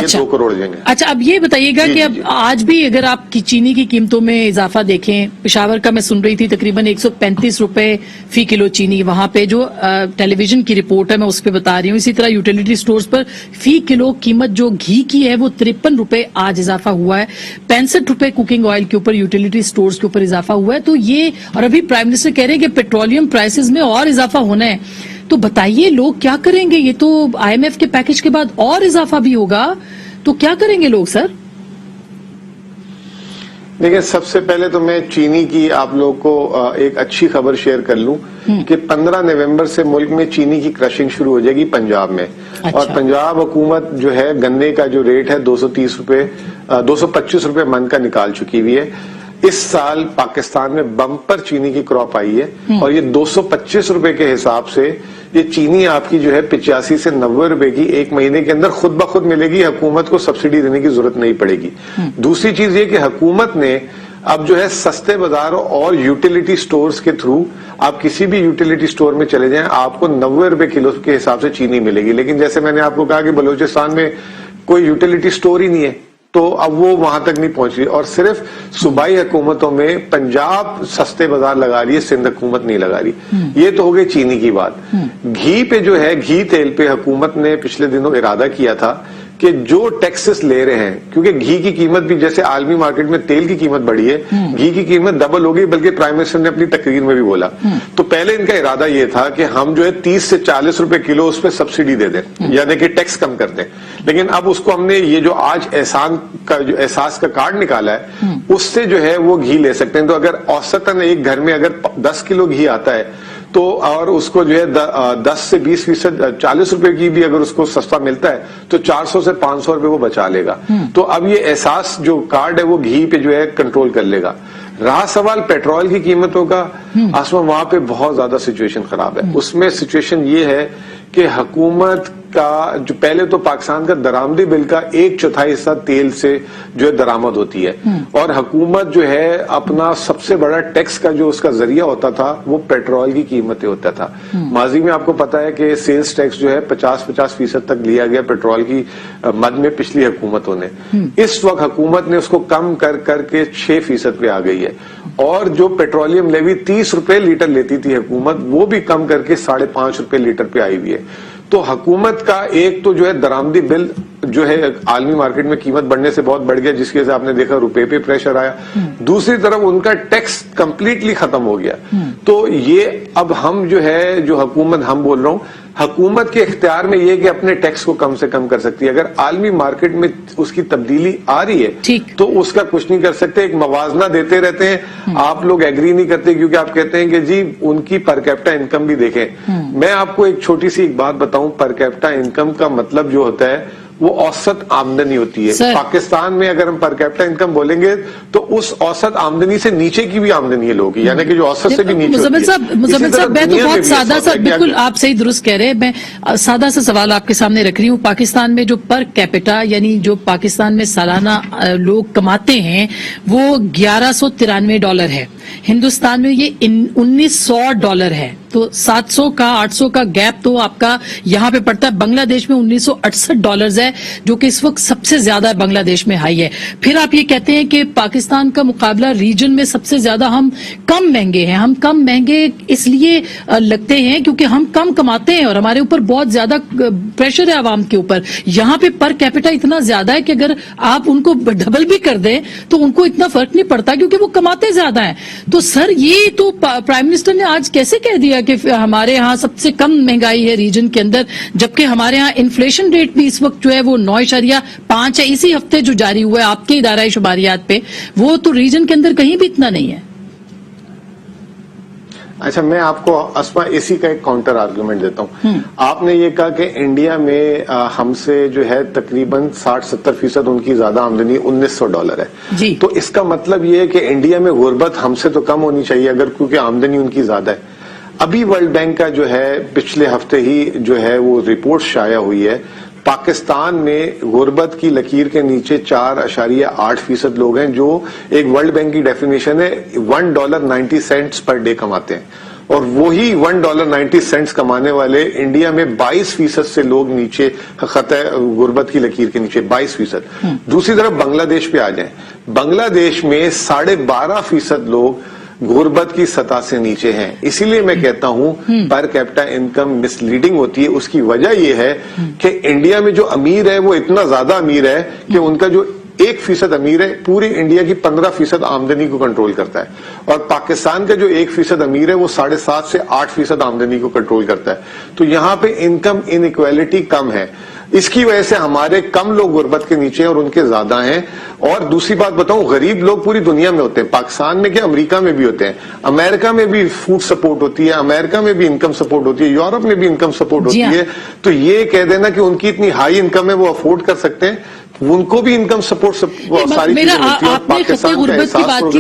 2 करोड़ देंगे। अच्छा, अब ये बताइएगा कि अब आज भी अगर आप चीनी की कीमतों में इजाफा देखें, पेशावर का मैं सुन रही थी तकरीबन 135 रुपए फी किलो चीनी, वहां पे जो टेलीविजन की रिपोर्ट है मैं उस पर बता रही हूँ। इसी तरह यूटिलिटी स्टोर्स पर फी किलो कीमत जो घी की है वो 53 रुपए आज इजाफा हुआ है। 65 रुपए कुकिंग ऑयल के ऊपर यूटिलिटी स्टोर्स के ऊपर इजाफा हुआ है। तो ये, और अभी प्राइम मिनिस्टर कह रहे हैं कि पेट्रोलियम प्राइसेस में और इजाफा होना है। तो बताइए लोग क्या करेंगे? ये तो IMF के पैकेज के बाद और इजाफा भी होगा, तो क्या करेंगे लोग सर? देखिए, सबसे पहले तो मैं चीनी की आप लोग को एक अच्छी खबर शेयर कर लूं कि 15 नवंबर से मुल्क में चीनी की क्रशिंग शुरू हो जाएगी पंजाब में। अच्छा। और पंजाब हुकूमत जो है गन्ने का जो रेट है 225 रुपए मन का निकाल चुकी हुई है। इस साल पाकिस्तान में बम्पर चीनी की क्रॉप आई है और ये 225 रुपए के हिसाब से ये चीनी आपकी जो है 85 से 90 रुपए की एक महीने के अंदर खुद ब खुद मिलेगी। हुकूमत को सब्सिडी देने की जरूरत नहीं पड़ेगी। दूसरी चीज ये कि हुकूमत ने अब जो है सस्ते बाजारों और यूटिलिटी स्टोर्स के थ्रू आप किसी भी यूटिलिटी स्टोर में चले जाएं, आपको 90 रुपए किलो के हिसाब से चीनी मिलेगी। लेकिन जैसे मैंने आपको कहा कि बलूचिस्तान में कोई यूटिलिटी स्टोर ही नहीं है, तो अब वो वहां तक नहीं पहुंच रही। और सिर्फ सूबाई हुकूमतों में पंजाब सस्ते बाजार लगा रही है, सिंध हुकूमत नहीं लगा रही। ये तो हो गई चीनी की बात। घी पे जो है, घी तेल पे हुकूमत ने पिछले दिनों इरादा किया था कि जो टैक्सेस ले रहे हैं, क्योंकि घी की कीमत भी जैसे आलमी मार्केट में तेल की कीमत बढ़ी है, घी की कीमत डबल हो गई, बल्कि प्राइम मिनिस्टर ने अपनी तकरीर में भी बोला। तो पहले इनका इरादा ये था कि हम जो है 30 से 40 रुपए किलो उस पर सब्सिडी दे दें, यानी कि टैक्स कम कर दें। लेकिन अब उसको हमने ये जो आज एहसास का कार्ड निकाला है, उससे जो है वो घी ले सकते हैं। तो अगर औसतन एक घर में अगर 10 किलो घी आता है तो, और उसको जो है 10 से 20% 40 रुपए की भी अगर उसको सस्ता मिलता है तो 400 से 500 रुपए वो बचा लेगा। तो अब ये एहसास जो कार्ड है वो घी पे जो है कंट्रोल कर लेगा। रहा सवाल पेट्रोल की कीमतों का, आसमा वहां पे बहुत ज्यादा सिचुएशन खराब है। उसमें सिचुएशन ये है कि हुकूमत का जो पहले तो पाकिस्तान का दरामदी बिल का 1/4 हिस्सा तेल से जो है दरामद होती है, और हुकूमत जो है अपना सबसे बड़ा टैक्स का जो उसका जरिया होता था वो पेट्रोल की कीमतें होता था। माजी में आपको पता है कि सेल्स टैक्स जो है 50% तक लिया गया पेट्रोल की मद में पिछली हुकूमतों ने। इस वक्त हुकूमत ने उसको कम कर करके 6% पे आ गई है, और जो पेट्रोलियम लेवी 30 रुपए लीटर लेती थी हुकूमत, वो भी कम करके 5.5 रुपए लीटर पे आई हुई है। तो हुकूमत का एक तो जो है दरामदी बिल जो है आलमी मार्केट में कीमत बढ़ने से बहुत बढ़ गया, जिसकी वजह से आपने देखा रुपए पे प्रेशर आया। दूसरी तरफ उनका टैक्स कंप्लीटली खत्म हो गया। तो ये अब हम जो है, जो हुकूमत हम बोल रहा हूं, हुकूमत के इख्तियार में ये कि अपने टैक्स को कम से कम कर सकती है। अगर आलमी मार्केट में उसकी तब्दीली आ रही है तो उसका कुछ नहीं कर सकते। एक मवाजना देते रहते हैं, आप लोग एग्री नहीं करते क्योंकि आप कहते हैं कि जी उनकी पर कैपिटा इनकम भी देखें। मैं आपको एक छोटी सी एक बात बताऊं, पर कैपिटा इनकम का मतलब जो होता है वो औसत आमदनी होती है। पाकिस्तान में अगर हम पर कैपिटा इनकम बोलेंगे तो उस औसत आमदनी से नीचे की भी आमदनी है लोगों की, यानी कि जो औसत से भी नीचे। मुजम्मिल साहब मैं तो बहुत सादा सा, बिल्कुल आप सही दुरुस्त कह रहे हैं। मैं सादा सा सवाल आपके सामने रख रही हूँ। पाकिस्तान में जो पर कैपिटा यानी जो पाकिस्तान में सालाना लोग कमाते हैं वो $1193 है। हिंदुस्तान में ये $1900 है। तो 700 का 800 का गैप तो आपका यहाँ पे पड़ता है। बांग्लादेश में $1968 है, जो कि इस वक्त सबसे ज्यादा बांग्लादेश में हाई है। फिर आप ये कहते हैं कि पाकिस्तान का मुकाबला रीजन में सबसे ज्यादा हम कम महंगे हैं। हम कम महंगे इसलिए लगते हैं क्योंकि हम कम कमाते हैं और हमारे ऊपर बहुत ज्यादा प्रेशर है आवाम के ऊपर। यहाँ पे पर कैपिटा इतना ज्यादा है कि अगर आप उनको डबल भी कर दें तो उनको इतना फर्क नहीं पड़ता क्योंकि वो कमाते ज्यादा है। तो सर ये तो प्राइम मिनिस्टर ने आज कैसे कह दिया कि हमारे यहाँ सबसे कम महंगाई है रीजन के अंदर, जबकि हमारे यहाँ इन्फ्लेशन रेट भी इस वक्त जो है वो 9.5 है। इसी हफ्ते जो जारी हुआ है आपके इदाराई शुमारियात पे, वो तो रीजन के अंदर कहीं भी इतना नहीं है। अच्छा, मैं आपको अस्मा इसी का एक काउंटर आर्गुमेंट देता हूं। आपने ये कहा कि इंडिया में हमसे जो है तकरीबन 60-70% उनकी ज्यादा आमदनी $1900 है जी। तो इसका मतलब ये है कि इंडिया में गुर्बत हमसे तो कम होनी चाहिए, अगर क्योंकि आमदनी उनकी ज्यादा है। अभी वर्ल्ड बैंक का जो है पिछले हफ्ते ही जो है वो रिपोर्ट शाया हुई है, पाकिस्तान में गुर्बत की लकीर के नीचे 4.8% लोग हैं जो एक वर्ल्ड बैंक की डेफिनेशन है $1.90 पर डे कमाते हैं। اور وہی $1.90 کمانے والے انڈیا میں 22% سے لوگ نیچے خطۂ غربت کی لکیر کے نیچے 22%. دوسری طرف بنگلہ دیش پہ آ جائیں. بنگلہ دیش میں 12.5% لوگ غربت کی سطح سے نیچے ہیں. اسی لیے میں کہتا ہوں پر کیپٹا انکم مس لیڈنگ ہوتی ہے. اس کی وجہ یہ ہے کہ انڈیا میں جو امیر ہے وہ اتنا زیادہ امیر ہے کہ ان کا جو 1% امیر ہے پوری انڈیا کی 15% آمدنی کو کنٹرول کرتا ہے, اور پاکستان کا جو 1% امیر ہے وہ 7.5 سے 8% آمدنی کو کنٹرول کرتا ہے. تو یہاں پہ انکم ان ایکویلٹی کم ہے. اس کی وجہ سے ہمارے کم لوگ غربت کے نیچے اور ان کے زیادہ ہیں. اور دوسری بات بتاؤں, غریب لوگ پوری دنیا میں ہوتے ہیں, پاکستان میں کیا امریکہ میں بھی ہوتے ہیں, امریکہ میں بھی فوڈ سپورٹ ہوتی ہے, امریکہ میں بھی انکم سپورٹ ہوتی ہے, یورپ میں بھی انکم سپورٹ ہوتی ہے. تو یہ کہہ دینا کہ ان کی اتنی ہائی انکم ہے وہ افورڈ کر سکتے ہیں, ان کو بھی انکم سپورٹ ساری چیزیں ملتی ہیں. آپ نے خطۂ غربت کی بات کی.